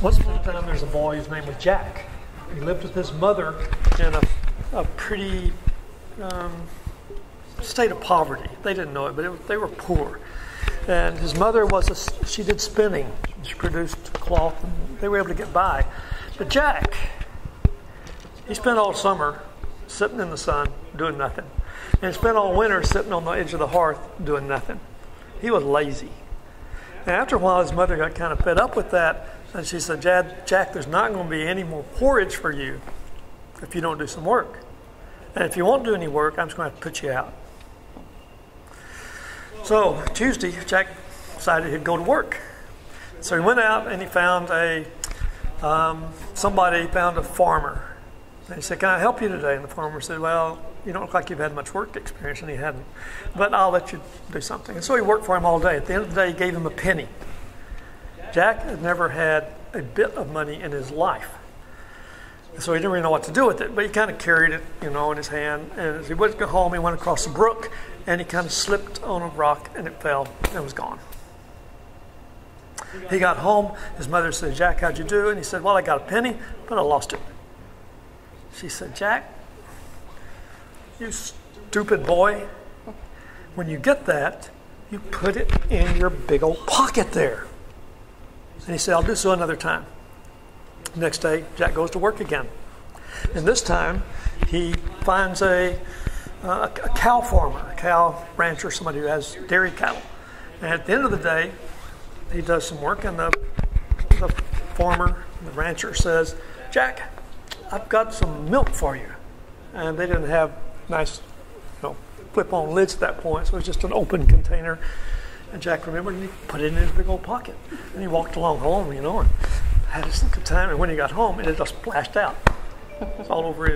Once upon a time, there's a boy whose name was Jack. He lived with his mother in a pretty state of poverty. They didn't know it, but they were poor. And his mother she did spinning. She produced cloth, and they were able to get by. But Jack, he spent all summer sitting in the sun doing nothing. And he spent all winter sitting on the edge of the hearth doing nothing. He was lazy. And after a while, his mother got kind of fed up with that. And she said, Jack, there's not going to be any more porridge for you if you don't do some work. And if you won't do any work, I'm just going to have to put you out. So Tuesday, Jack decided he'd go to work. So he went out and he found somebody found a farmer. And he said, can I help you today? And the farmer said, well, you don't look like you've had much work experience, and he hadn't. But I'll let you do something. And so he worked for him all day. At the end of the day, he gave him a penny. Jack had never had a bit of money in his life. So he didn't really know what to do with it, but he kind of carried it, in his hand. And as he went to go home, he went across the brook, and he kind of slipped on a rock, and it fell, and was gone. He got home. His mother said, Jack, how'd you do? And he said, well, I got a penny, but I lost it. She said, Jack, you stupid boy, when you get that, you put it in your big old pocket there. And he said, I'll do so another time. Next day, Jack goes to work again. And this time, he finds a cow farmer, a cow rancher, somebody who has dairy cattle. And at the end of the day, he does some work, and the farmer, the rancher says, Jack, I've got some milk for you. And they didn't have nice, flip-on lids at that point, so it was just an open container. And Jack remembered, and he put it in his big old pocket. And he walked along home, and had his good time. And when he got home, it had just splashed out. It's all over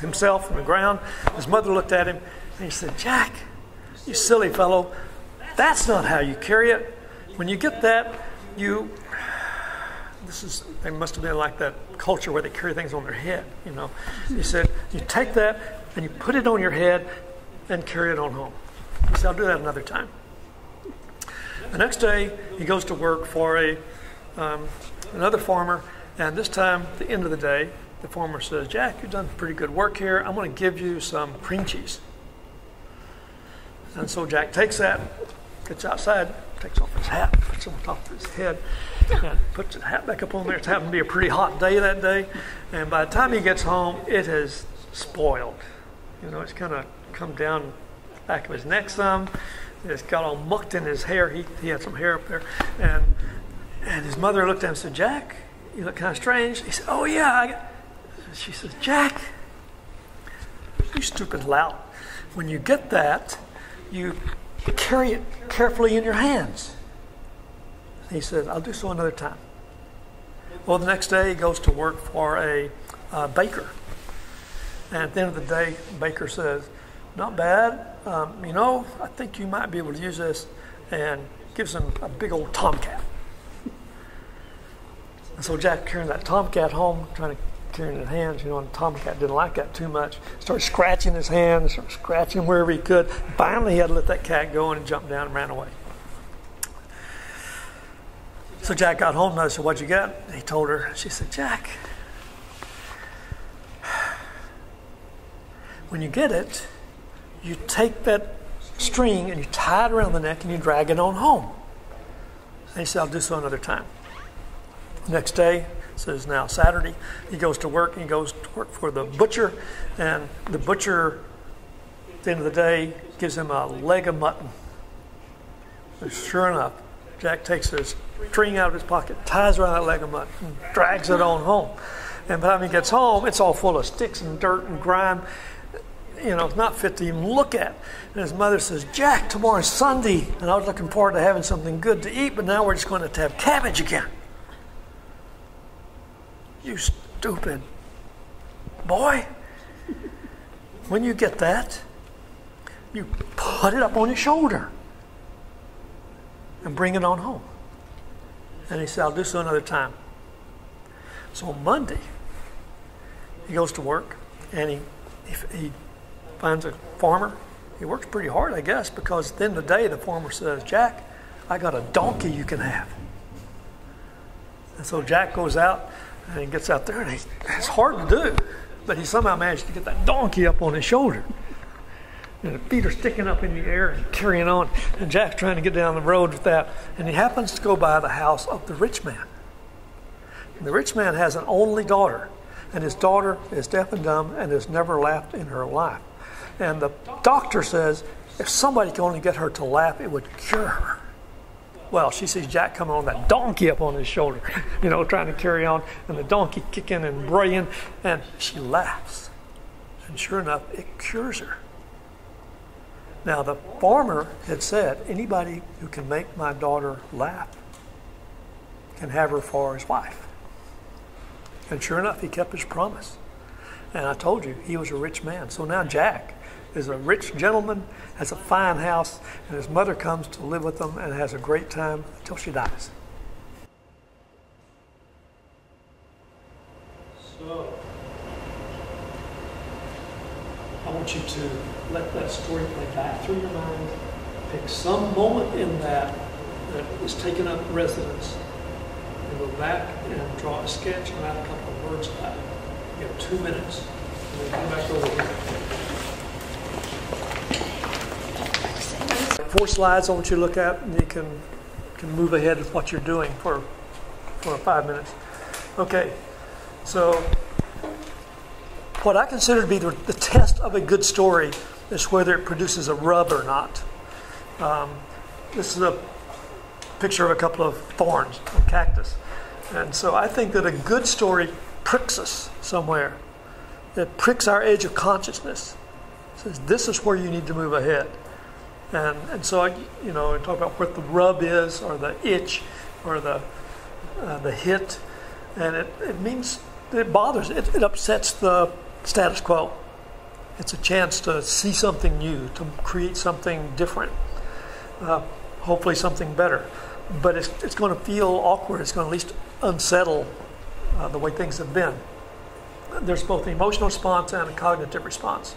himself and the ground. His mother looked at him, and he said, Jack, you silly fellow, that's not how you carry it. When you get that, they must have been like that culture where they carry things on their head, He said, you take that, and you put it on your head, and carry it on home. He said, I'll do that another time. The next day, he goes to work for another farmer, and this time, at the end of the day, the farmer says, Jack, you've done pretty good work here. I'm going to give you some cream cheese. And so Jack takes that, gets outside, takes off his hat, puts it on top of his head, and puts the hat back up on there. It's happened to be a pretty hot day that day, and by the time he gets home, it has spoiled. It's kind of come down the back of his neck some. It's got all mucked in his hair. He had some hair up there. And his mother looked at him and said, Jack, you look kind of strange. He said, oh, yeah. She says, Jack, you stupid lout. When you get that, you carry it carefully in your hands. He said, I'll do so another time. Well, the next day he goes to work for a baker. And at the end of the day, the baker says, not bad. I think you might be able to use this, and gives him a big old tomcat. And so Jack carrying that tomcat home, trying to carry it in his hands, and the tomcat didn't like that too much. Started scratching his hands, started scratching wherever he could. Finally, he had to let that cat go and jumped down and ran away. So Jack got home and I said, what'd you get? And he told her. She said, Jack, when you get it, you take that string and you tie it around the neck and you drag it on home. And he said, I'll do so another time. Next day, so it's now Saturday, he goes to work, and he goes to work for the butcher, and the butcher, at the end of the day, gives him a leg of mutton. And sure enough, Jack takes his string out of his pocket, ties around that leg of mutton, and drags it on home. And by the time he gets home, it's all full of sticks and dirt and grime. It's not fit to even look at. And his mother says, Jack, tomorrow's Sunday, and I was looking forward to having something good to eat, but now we're just going to have cabbage again. You stupid boy. When you get that, you put it up on your shoulder and bring it on home. And he said, I'll do so another time. So on Monday, he goes to work, and he finds a farmer. He works pretty hard, I guess, because at the end of the day, the farmer says, Jack, I got a donkey you can have. And so Jack goes out and he gets out there, and it's hard to do, but he somehow managed to get that donkey up on his shoulder. And the feet are sticking up in the air and carrying on. And Jack's trying to get down the road with that. And he happens to go by the house of the rich man. And the rich man has an only daughter. And his daughter is deaf and dumb and has never laughed in her life. And the doctor says, if somebody can only get her to laugh, it would cure her. Well, she sees Jack coming on that donkey up on his shoulder, trying to carry on, and the donkey kicking and braying, and she laughs. And sure enough, it cures her. Now, the farmer had said, anybody who can make my daughter laugh can have her for his wife. And sure enough, he kept his promise. And I told you, he was a rich man. So now Jack is a rich gentleman, has a fine house, and his mother comes to live with him and has a great time until she dies. So, I want you to let that story play back through your mind. Pick some moment in that is taking up residence, and go back and draw a sketch and write a couple of words about it. You have 2 minutes, and then come back over here. 4 slides I want you to look at, and you can move ahead with what you're doing for 5 minutes. Okay, so what I consider to be the test of a good story is whether it produces a rub or not. This is a picture of a couple of thorns, a cactus. And so I think that a good story pricks us somewhere. It pricks our edge of consciousness. It says, this is where you need to move ahead. And so, I talk about what the rub is, or the itch, or the hit, and it means it bothers, it upsets the status quo. It's a chance to see something new, to create something different, hopefully something better. But it's going to feel awkward. It's going to at least unsettle the way things have been. There's both an emotional response and a cognitive response.